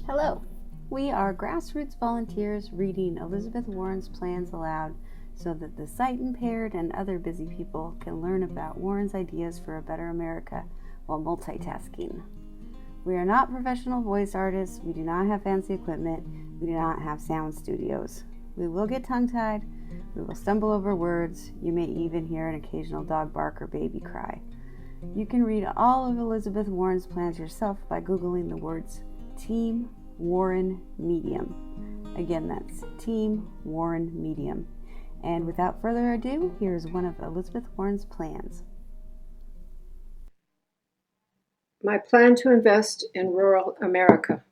Hello, we are grassroots volunteers reading Elizabeth Warren's plans aloud so that the sight impaired and other busy people can learn about Warren's ideas for a better America while multitasking. We are not professional voice artists, we do not have fancy equipment, we do not have sound studios. We will get tongue-tied, we will stumble over words, you may even hear an occasional dog bark or baby cry. You can read all of Elizabeth Warren's plans yourself by Googling the words Team Warren Medium. Again, that's Team Warren Medium. And without further ado, here's one of Elizabeth Warren's plans. My Plan to Invest in Rural America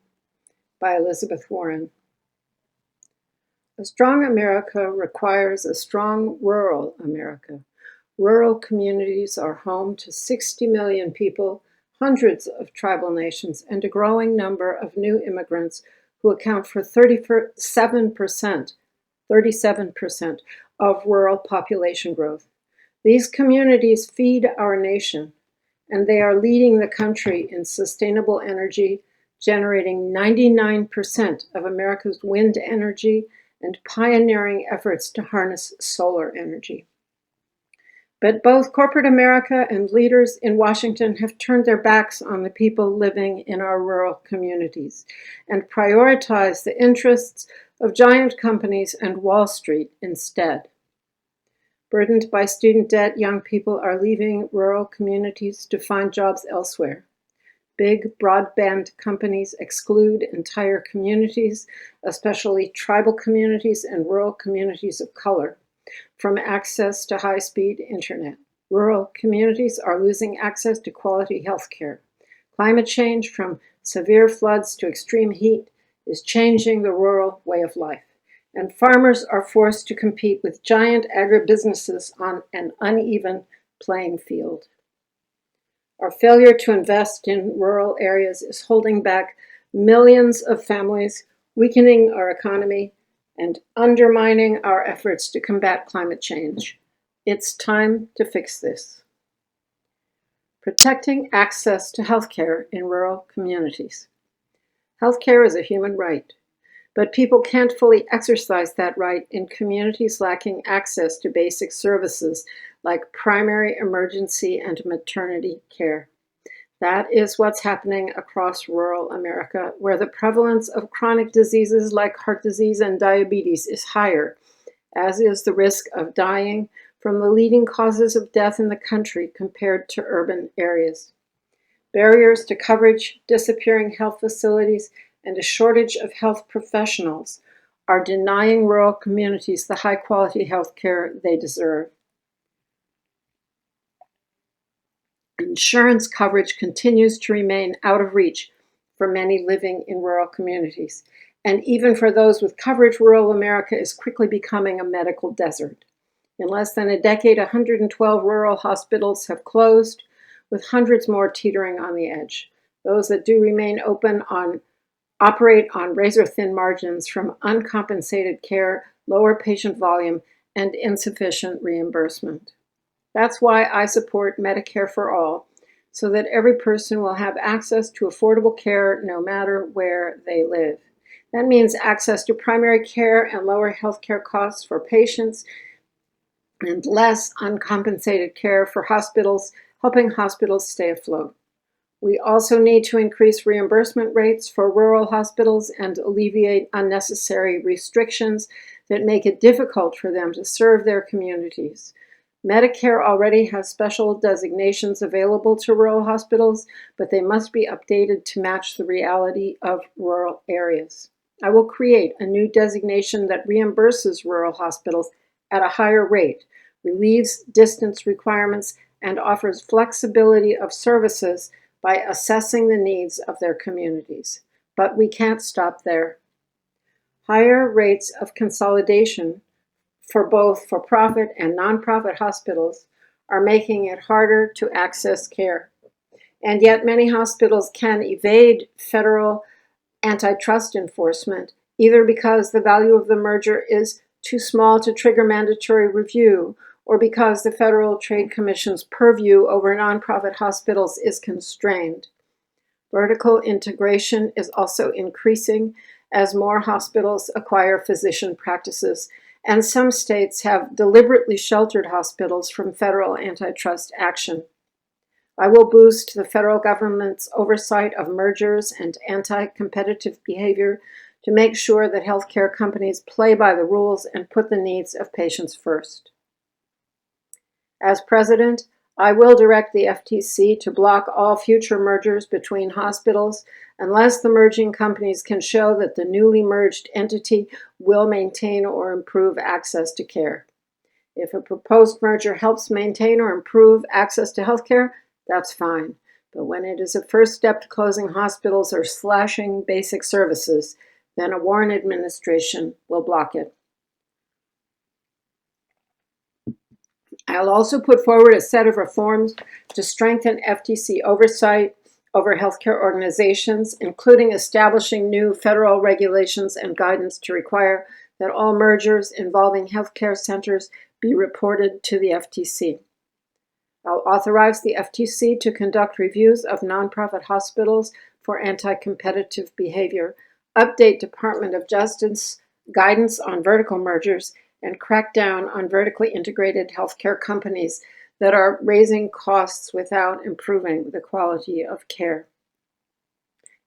by Elizabeth Warren. A strong America requires a strong rural America. Rural communities are home to 60 million people, hundreds of tribal nations, and a growing number of new immigrants who account for 37% of rural population growth. These communities feed our nation, and they are leading the country in sustainable energy, generating 99% of America's wind energy and pioneering efforts to harness solar energy. But both corporate America and leaders in Washington have turned their backs on the people living in our rural communities and prioritized the interests of giant companies and Wall Street instead. Burdened by student debt, young people are leaving rural communities to find jobs elsewhere. Big broadband companies exclude entire communities, especially tribal communities and rural communities of color, from access to high-speed internet. Rural communities are losing access to quality health care. Climate change, from severe floods to extreme heat, is changing the rural way of life, and farmers are forced to compete with giant agribusinesses on an uneven playing field. Our failure to invest in rural areas is holding back millions of families, weakening our economy, and undermining our efforts to combat climate change. It's time to fix this. Protecting access to healthcare in rural communities. Healthcare is a human right, but people can't fully exercise that right in communities lacking access to basic services like primary, emergency, and maternity care. That is what's happening across rural America, where the prevalence of chronic diseases like heart disease and diabetes is higher, as is the risk of dying from the leading causes of death in the country compared to urban areas. Barriers to coverage, disappearing health facilities, and a shortage of health professionals are denying rural communities the high-quality health care they deserve. Insurance coverage continues to remain out of reach for many living in rural communities. And even for those with coverage, rural America is quickly becoming a medical desert. In less than a decade, 112 rural hospitals have closed, with hundreds more teetering on the edge. Those that do remain open operate on razor-thin margins from uncompensated care, lower patient volume, and insufficient reimbursement. That's why I support Medicare for all, so that every person will have access to affordable care no matter where they live. That means access to primary care and lower healthcare costs for patients and less uncompensated care for hospitals, helping hospitals stay afloat. We also need to increase reimbursement rates for rural hospitals and alleviate unnecessary restrictions that make it difficult for them to serve their communities. Medicare already has special designations available to rural hospitals, but they must be updated to match the reality of rural areas. I will create a new designation that reimburses rural hospitals at a higher rate, relieves distance requirements, and offers flexibility of services by assessing the needs of their communities. But we can't stop there. Higher rates of consolidation for both for-profit and nonprofit hospitals are making it harder to access care. And yet many hospitals can evade federal antitrust enforcement, either because the value of the merger is too small to trigger mandatory review, or because the Federal Trade Commission's purview over nonprofit hospitals is constrained. Vertical integration is also increasing as more hospitals acquire physician practices, and some states have deliberately sheltered hospitals from federal antitrust action. I will boost the federal government's oversight of mergers and anti-competitive behavior to make sure that healthcare companies play by the rules and put the needs of patients first. As president, I will direct the FTC to block all future mergers between hospitals unless the merging companies can show that the newly merged entity will maintain or improve access to care. If a proposed merger helps maintain or improve access to healthcare, that's fine. But when it is a first step to closing hospitals or slashing basic services, then a Warren administration will block it. I'll also put forward a set of reforms to strengthen FTC oversight over healthcare organizations, including establishing new federal regulations and guidance to require that all mergers involving healthcare centers be reported to the FTC. I'll authorize the FTC to conduct reviews of nonprofit hospitals for anti-competitive behavior, update Department of Justice guidance on vertical mergers, and crack down on vertically integrated healthcare companies that are raising costs without improving the quality of care.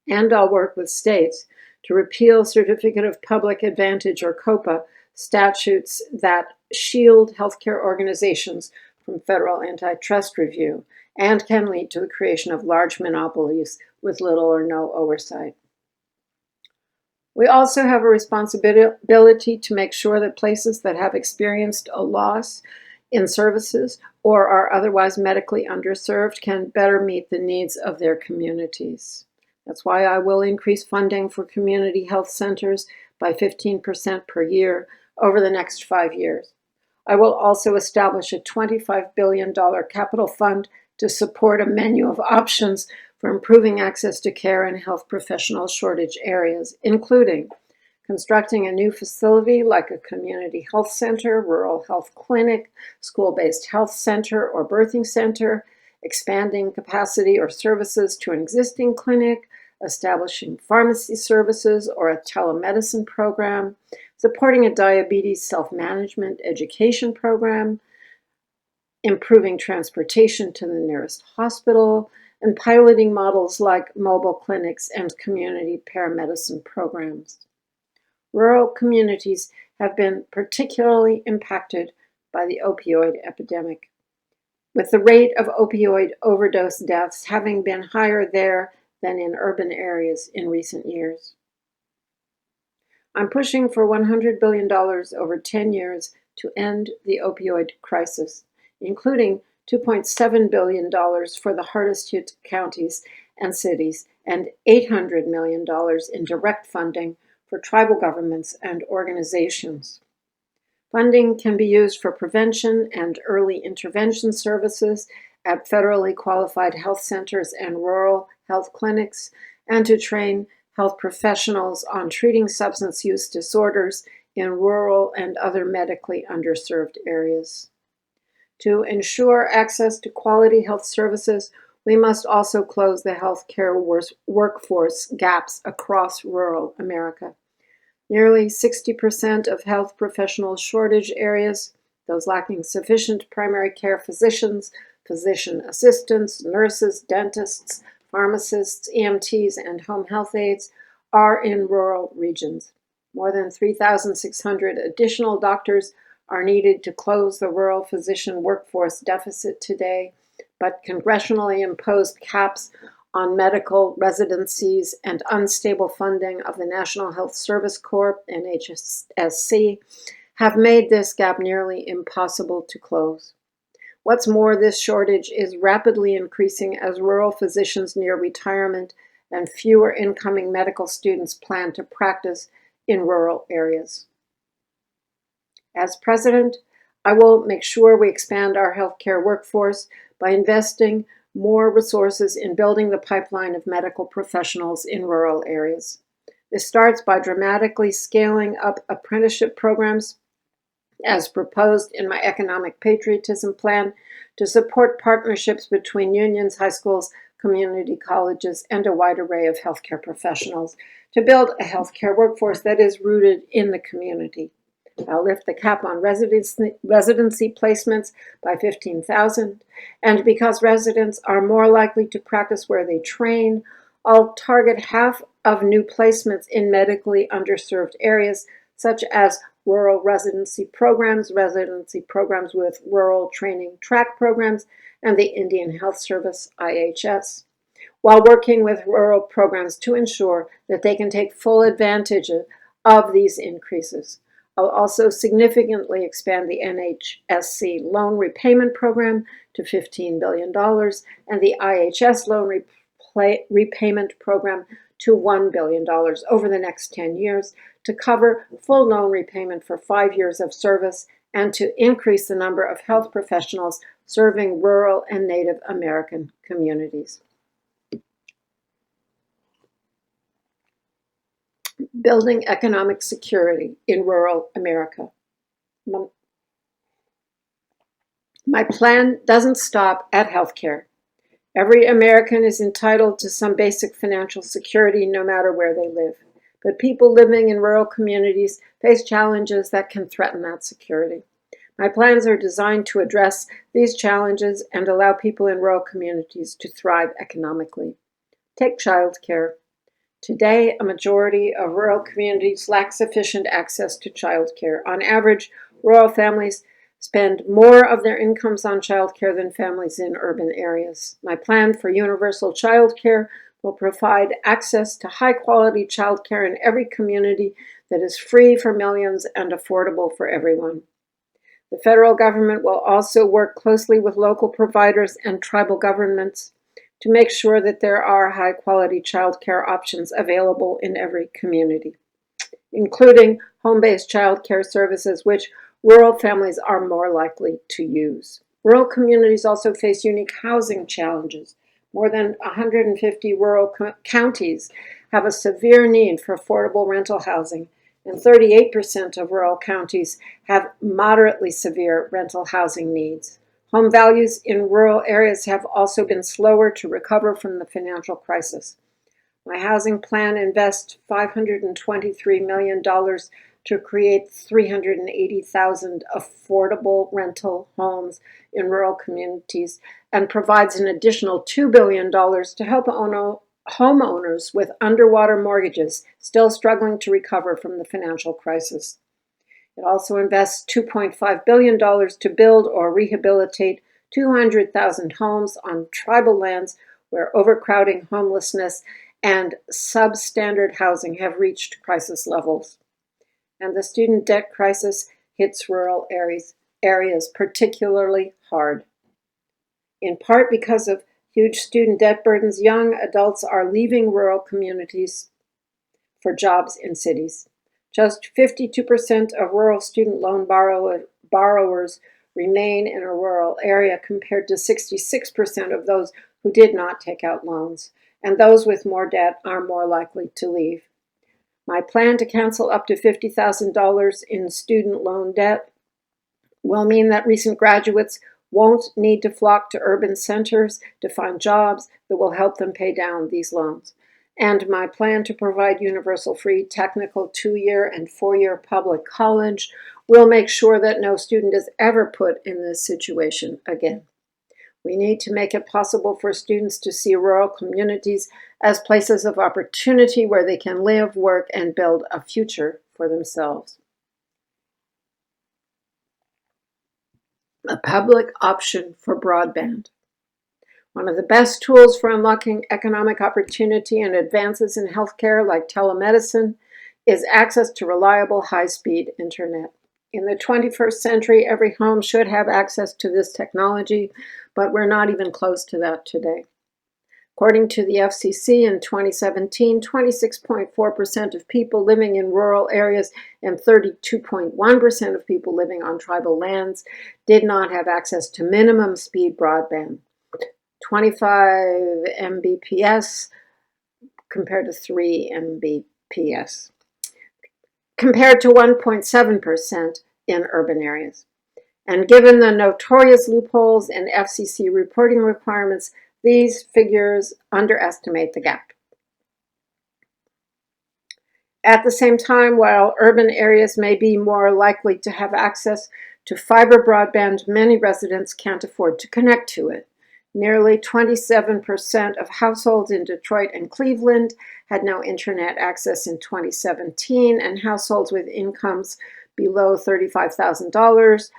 And I'll work with states to repeal Certificate of Public Advantage, or COPA, statutes that shield healthcare organizations from federal antitrust review and can lead to the creation of large monopolies with little or no oversight. We also have a responsibility to make sure that places that have experienced a loss in services or are otherwise medically underserved can better meet the needs of their communities. That's why I will increase funding for community health centers by 15% per year over the next 5 years. I will also establish a $25 billion capital fund to support a menu of options for improving access to care in health professional shortage areas, including constructing a new facility like a community health center, rural health clinic, school-based health center or birthing center, expanding capacity or services to an existing clinic, establishing pharmacy services or a telemedicine program, supporting a diabetes self-management education program, improving transportation to the nearest hospital, and piloting models like mobile clinics and community paramedicine programs. Rural communities have been particularly impacted by the opioid epidemic, with the rate of opioid overdose deaths having been higher there than in urban areas in recent years. I'm pushing for $100 billion over 10 years to end the opioid crisis, including $2.7 billion for the hardest hit counties and cities, and $800 million in direct funding for tribal governments and organizations. Funding can be used for prevention and early intervention services at federally qualified health centers and rural health clinics, and to train health professionals on treating substance use disorders in rural and other medically underserved areas. To ensure access to quality health services, we must also close the healthcare workforce gaps across rural America. Nearly 60% of health professional shortage areas, those lacking sufficient primary care physicians, physician assistants, nurses, dentists, pharmacists, EMTs, and home health aides, are in rural regions. More than 3,600 additional doctors are needed to close the rural physician workforce deficit today, but congressionally imposed caps on medical residencies and unstable funding of the National Health Service Corps, NHSC, have made this gap nearly impossible to close. What's more, this shortage is rapidly increasing as rural physicians near retirement and fewer incoming medical students plan to practice in rural areas. As president, I will make sure we expand our healthcare workforce by investing more resources in building the pipeline of medical professionals in rural areas. This starts by dramatically scaling up apprenticeship programs, as proposed in my economic patriotism plan, to support partnerships between unions, high schools, community colleges, and a wide array of healthcare professionals to build a healthcare workforce that is rooted in the community. I'll lift the cap on residency placements by 15,000, and because residents are more likely to practice where they train, I'll target half of new placements in medically underserved areas, such as rural residency programs with rural training track programs, and the Indian Health Service, IHS, while working with rural programs to ensure that they can take full advantage of these increases. I'll also significantly expand the NHSC loan repayment program to $15 billion and the IHS loan repayment program to $1 billion over the next 10 years to cover full loan repayment for 5 years of service and to increase the number of health professionals serving rural and Native American communities. Building economic security in rural America. My plan doesn't stop at healthcare. Every American is entitled to some basic financial security no matter where they live. But people living in rural communities face challenges that can threaten that security. My plans are designed to address these challenges and allow people in rural communities to thrive economically. Take childcare. Today, a majority of rural communities lack sufficient access to childcare. On average, rural families spend more of their incomes on childcare than families in urban areas. My plan for universal childcare will provide access to high-quality childcare in every community that is free for millions and affordable for everyone. The federal government will also work closely with local providers and tribal governments to make sure that there are high-quality childcare options available in every community, including home-based childcare services, which rural families are more likely to use. Rural communities also face unique housing challenges. More than 150 rural counties have a severe need for affordable rental housing, and 38% of rural counties have moderately severe rental housing needs. Home values in rural areas have also been slower to recover from the financial crisis. My housing plan invests $523 million to create 380,000 affordable rental homes in rural communities and provides an additional $2 billion to help homeowners with underwater mortgages still struggling to recover from the financial crisis. It also invests $2.5 billion to build or rehabilitate 200,000 homes on tribal lands where overcrowding, homelessness, and substandard housing have reached crisis levels. And the student debt crisis hits rural areas particularly hard. In part because of huge student debt burdens, young adults are leaving rural communities for jobs in cities. Just 52% of rural student loan borrowers remain in a rural area compared to 66% of those who did not take out loans, and those with more debt are more likely to leave. My plan to cancel up to $50,000 in student loan debt will mean that recent graduates won't need to flock to urban centers to find jobs that will help them pay down these loans. And my plan to provide universal free technical 2-year and 4-year public college will make sure that no student is ever put in this situation again. We need to make it possible for students to see rural communities as places of opportunity where they can live, work, and build a future for themselves. A public option for broadband. One of the best tools for unlocking economic opportunity and advances in healthcare, like telemedicine, is access to reliable, high-speed internet. In the 21st century, every home should have access to this technology, but we're not even close to that today. According to the FCC in 2017, 26.4% of people living in rural areas and 32.1% of people living on tribal lands did not have access to minimum speed broadband. 25 Mbps compared to 3 Mbps, compared to 1.7% in urban areas. And given the notorious loopholes and FCC reporting requirements, These figures underestimate the gap. At the same time, while urban areas may be more likely to have access to fiber broadband, many residents can't afford to connect to it. Nearly 27% of households in Detroit and Cleveland had no internet access in 2017, and households with incomes below $35,000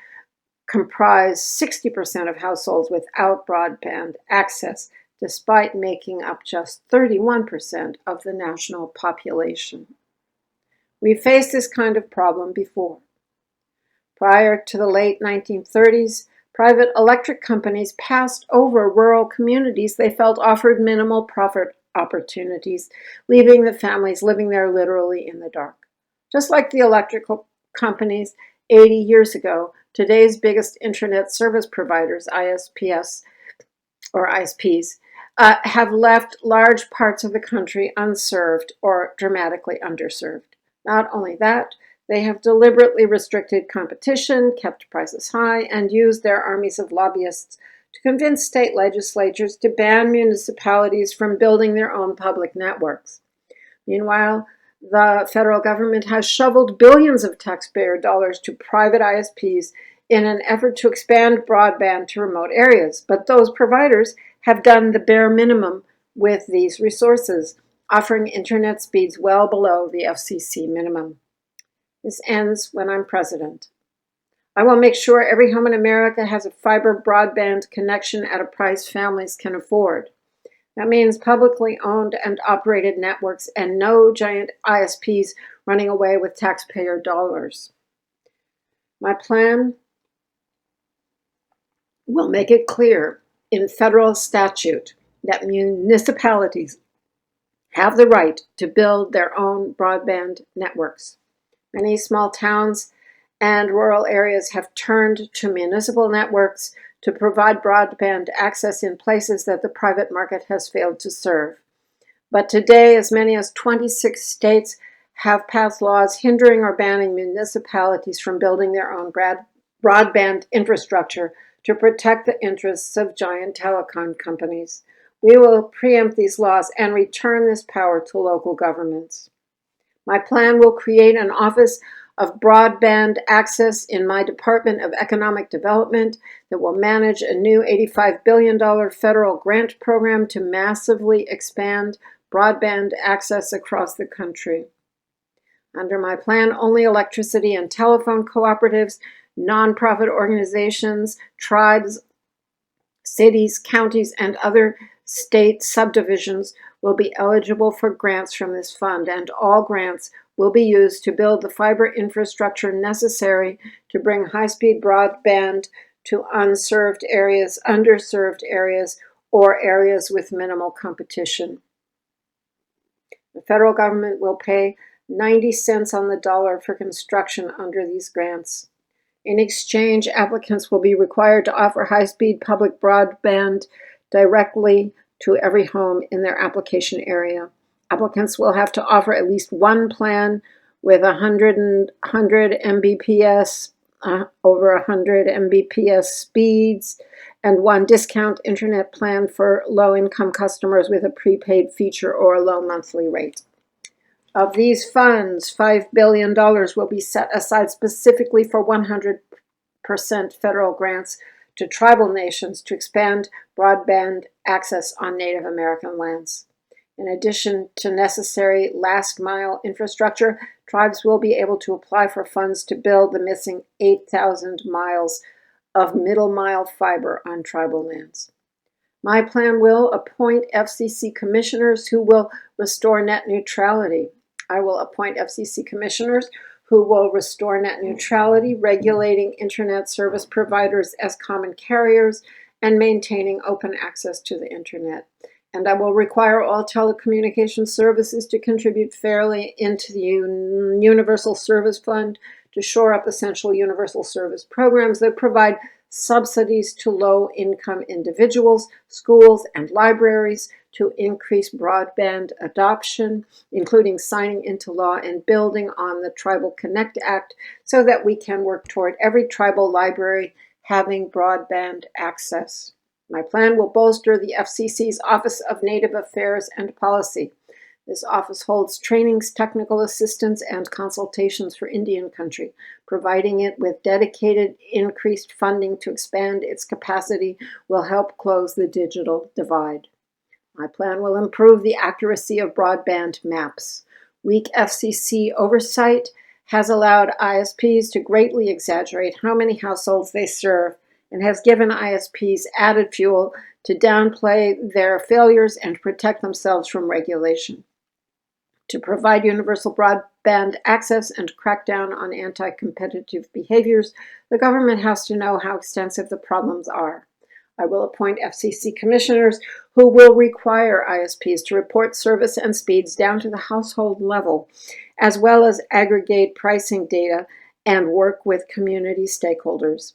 comprise 60% of households without broadband access, despite making up just 31% of the national population. We've faced this kind of problem before. Prior to the late 1930s, private electric companies passed over rural communities they felt offered minimal profit opportunities, leaving the families living there literally in the dark. Just like the electrical companies 80 years ago, today's biggest internet service providers, ISPs, have left large parts of the country unserved or dramatically underserved. Not only that, they have deliberately restricted competition, kept prices high, and used their armies of lobbyists to convince state legislatures to ban municipalities from building their own public networks. Meanwhile, the federal government has shoveled billions of taxpayer dollars to private ISPs in an effort to expand broadband to remote areas. But those providers have done the bare minimum with these resources, offering internet speeds well below the FCC minimum. This ends when I'm president. I will make sure every home in America has a fiber broadband connection at a price families can afford. That means publicly owned and operated networks and no giant ISPs running away with taxpayer dollars. My plan will make it clear in federal statute that municipalities have the right to build their own broadband networks. Many small towns and rural areas have turned to municipal networks to provide broadband access in places that the private market has failed to serve. But today, as many as 26 states have passed laws hindering or banning municipalities from building their own broadband infrastructure to protect the interests of giant telecom companies. We will preempt these laws and return this power to local governments. My plan will create an Office of Broadband Access in my Department of Economic Development that will manage a new $85 billion federal grant program to massively expand broadband access across the country. Under my plan, only electricity and telephone cooperatives, nonprofit organizations, tribes, cities, counties, and other state subdivisions will be eligible for grants from this fund, and all grants will be used to build the fiber infrastructure necessary to bring high-speed broadband to unserved areas, underserved areas, or areas with minimal competition. The federal government will pay 90 cents on the dollar for construction under these grants. In exchange, applicants will be required to offer high-speed public broadband directly to every home in their application area. Applicants will have to offer at least one plan with 100 Mbps, over 100 Mbps speeds, and one discount internet plan for low-income customers with a prepaid feature or a low monthly rate. Of these funds, $5 billion will be set aside specifically for 100% federal grants to tribal nations to expand broadband access on Native American lands. In addition to necessary last-mile infrastructure, tribes will be able to apply for funds to build the missing 8,000 miles of middle-mile fiber on tribal lands. My plan will appoint FCC commissioners who will restore net neutrality. I will appoint FCC commissioners who will restore net neutrality, regulating internet service providers as common carriers, and maintaining open access to the internet. And I will require all telecommunication services to contribute fairly into the Universal Service Fund to shore up essential universal service programs that provide subsidies to low-income individuals, schools, and libraries to increase broadband adoption, including signing into law and building on the Tribal Connect Act so that we can work toward every tribal library having broadband access. My plan will bolster the FCC's Office of Native Affairs and Policy. This office holds trainings, technical assistance, and consultations for Indian country. Providing it with dedicated, increased funding to expand its capacity will help close the digital divide. My plan will improve the accuracy of broadband maps. Weak FCC oversight has allowed ISPs to greatly exaggerate how many households they serve and has given ISPs added fuel to downplay their failures and protect themselves from regulation. To provide universal broadband access and crack down on anti-competitive behaviors, the government has to know how extensive the problems are. I will appoint FCC commissioners who will require ISPs to report service and speeds down to the household level, as well as aggregate pricing data and work with community stakeholders,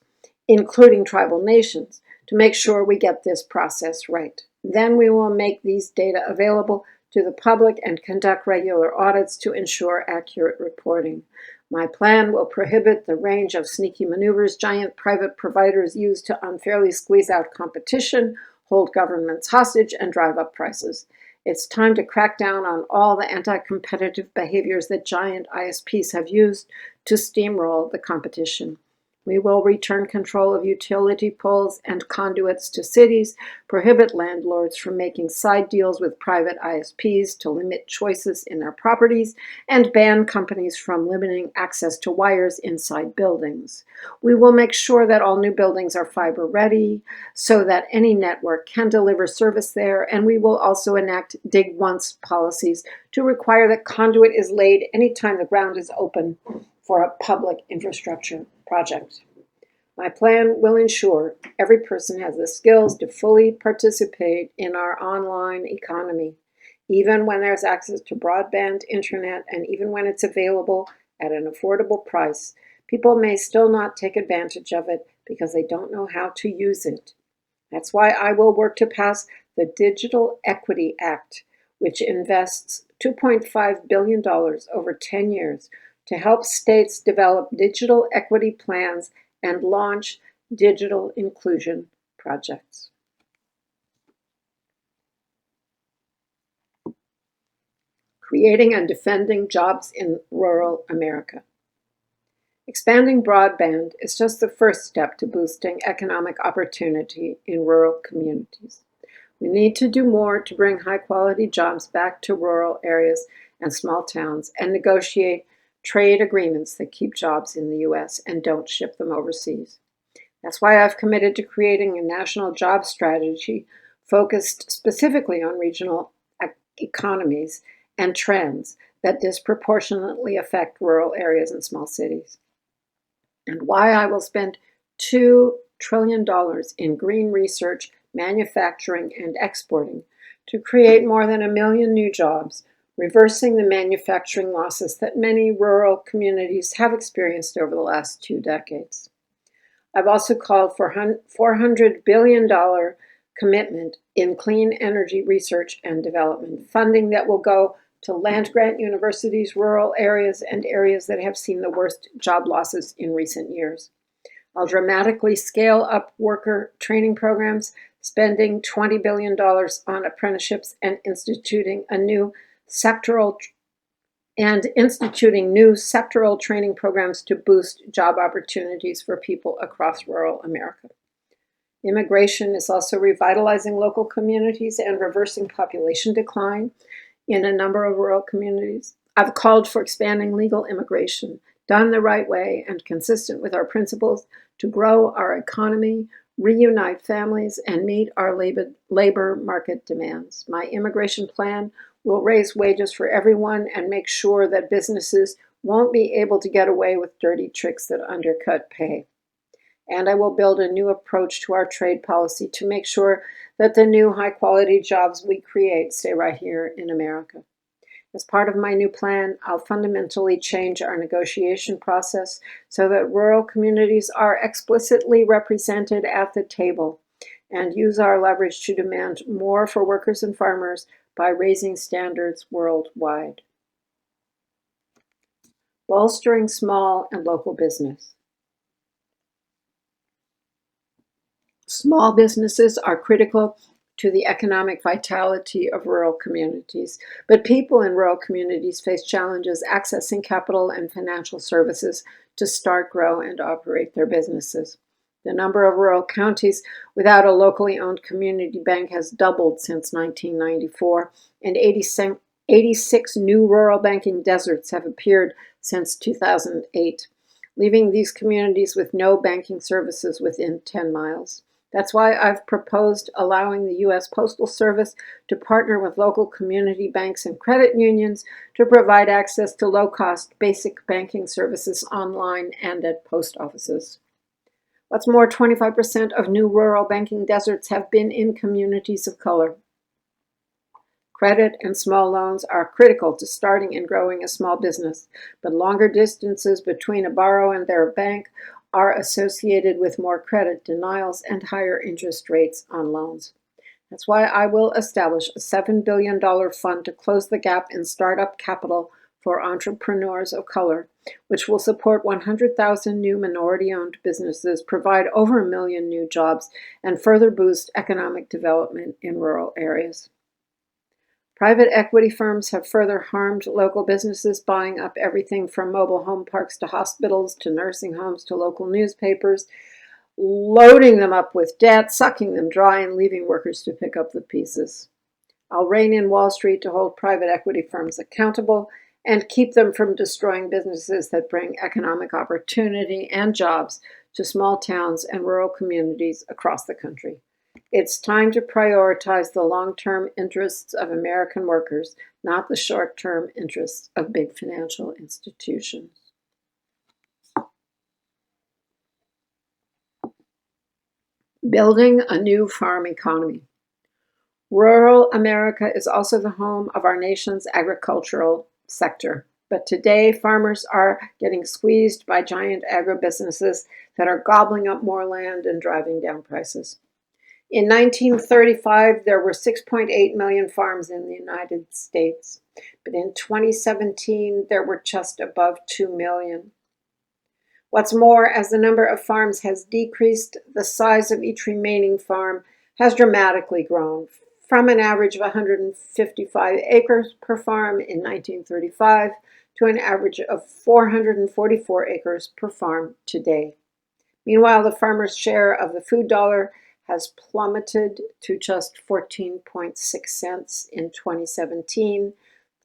including tribal nations, to make sure we get this process right. Then we will make these data available to the public and conduct regular audits to ensure accurate reporting. My plan will prohibit the range of sneaky maneuvers giant private providers use to unfairly squeeze out competition, hold governments hostage, and drive up prices. It's time to crack down on all the anti-competitive behaviors that giant ISPs have used to steamroll the competition. We will return control of utility poles and conduits to cities, prohibit landlords from making side deals with private ISPs to limit choices in their properties, and ban companies from limiting access to wires inside buildings. We will make sure that all new buildings are fiber ready so that any network can deliver service there, and we will also enact dig once policies to require that conduit is laid anytime the ground is open for a public infrastructure project. My plan will ensure every person has the skills to fully participate in our online economy, even when there's access to broadband internet and even when it's available at an affordable price. People may still not take advantage of it because they don't know how to use it. That's why I will work to pass the Digital Equity Act, which invests $2.5 billion over 10 years to help states develop digital equity plans and launch digital inclusion projects. Creating and defending jobs in rural America. Expanding broadband is just the first step to boosting economic opportunity in rural communities. We need to do more to bring high-quality jobs back to rural areas and small towns and negotiate trade agreements that keep jobs in the U.S. and don't ship them overseas. That's why I've committed to creating a national job strategy focused specifically on regional economies and trends that disproportionately affect rural areas and small cities. And why I will spend $2 trillion in green research, manufacturing, and exporting to create more than 1 million new jobs, reversing the manufacturing losses that many rural communities have experienced over the last 2 decades. I've also called for $400 billion commitment in clean energy research and development, funding that will go to land-grant universities, rural areas, and areas that have seen the worst job losses in recent years. I'll dramatically scale up worker training programs, spending $20 billion on apprenticeships and instituting new sectoral training programs to boost job opportunities for people across rural America. Immigration is also revitalizing local communities and reversing population decline in a number of rural communities. I've called for expanding legal immigration, done the right way and consistent with our principles to grow our economy, reunite families, and meet our labor market demands. My immigration plan will raise wages for everyone and make sure that businesses won't be able to get away with dirty tricks that undercut pay. And I will build a new approach to our trade policy to make sure that the new high-quality jobs we create stay right here in America. As part of my new plan, I'll fundamentally change our negotiation process so that rural communities are explicitly represented at the table and use our leverage to demand more for workers and farmers by raising standards worldwide. Bolstering small and local business. Small businesses are critical to the economic vitality of rural communities, but people in rural communities face challenges accessing capital and financial services to start, grow, and operate their businesses. The number of rural counties without a locally owned community bank has doubled since 1994, and 86 new rural banking deserts have appeared since 2008, leaving these communities with no banking services within 10 miles. That's why I've proposed allowing the U.S. Postal Service to partner with local community banks and credit unions to provide access to low-cost basic banking services online and at post offices. What's more, 25% of new rural banking deserts have been in communities of color. Credit and small loans are critical to starting and growing a small business, but longer distances between a borrower and their bank are associated with more credit denials and higher interest rates on loans. That's why I will establish a $7 billion fund to close the gap in startup capital for entrepreneurs of color, which will support 100,000 new minority-owned businesses, provide over 1 million new jobs, and further boost economic development in rural areas. Private equity firms have further harmed local businesses, buying up everything from mobile home parks to hospitals to nursing homes to local newspapers, loading them up with debt, sucking them dry, and leaving workers to pick up the pieces. I'll rein in Wall Street to hold private equity firms accountable and keep them from destroying businesses that bring economic opportunity and jobs to small towns and rural communities across the country. It's time to prioritize the long-term interests of American workers, not the short-term interests of big financial institutions. Building a new farm economy. Rural America is also the home of our nation's agricultural sector. But today, farmers are getting squeezed by giant agribusinesses that are gobbling up more land and driving down prices. In 1935, there were 6.8 million farms in the United States, but in 2017, there were just above 2 million. What's more, as the number of farms has decreased, the size of each remaining farm has dramatically grown, from an average of 155 acres per farm in 1935 to an average of 444 acres per farm today. Meanwhile, the farmer's share of the food dollar has plummeted to just 14.6 cents in 2017,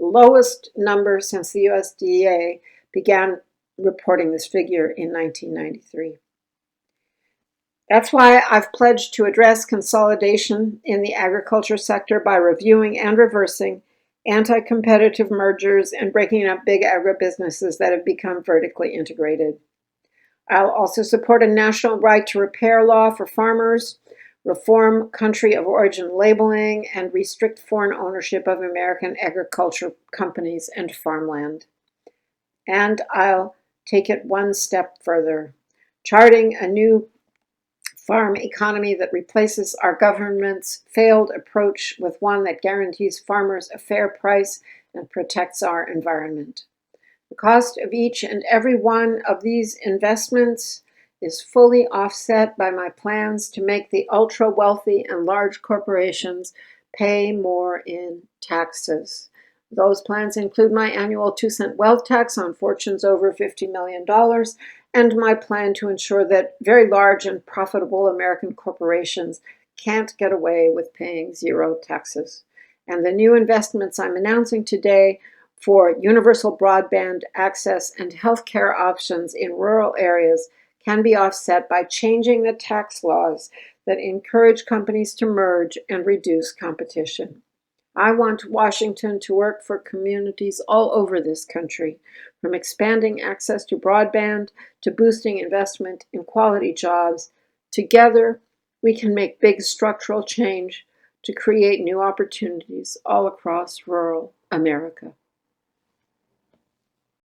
the lowest number since the USDA began reporting this figure in 1993. That's why I've pledged to address consolidation in the agriculture sector by reviewing and reversing anti-competitive mergers and breaking up big agribusinesses that have become vertically integrated. I'll also support a national right to repair law for farmers, reform country of origin labeling, and restrict foreign ownership of American agriculture companies and farmland. And I'll take it one step further, charting a new farm economy that replaces our government's failed approach with one that guarantees farmers a fair price and protects our environment. The cost of each and every one of these investments is fully offset by my plans to make the ultra-wealthy and large corporations pay more in taxes. Those plans include my annual 2-cent wealth tax on fortunes over $50 million and my plan to ensure that very large and profitable American corporations can't get away with paying zero taxes. And the new investments I'm announcing today for universal broadband access and healthcare options in rural areas can be offset by changing the tax laws that encourage companies to merge and reduce competition. I want Washington to work for communities all over this country, from expanding access to broadband to boosting investment in quality jobs. Together, we can make big structural change to create new opportunities all across rural America.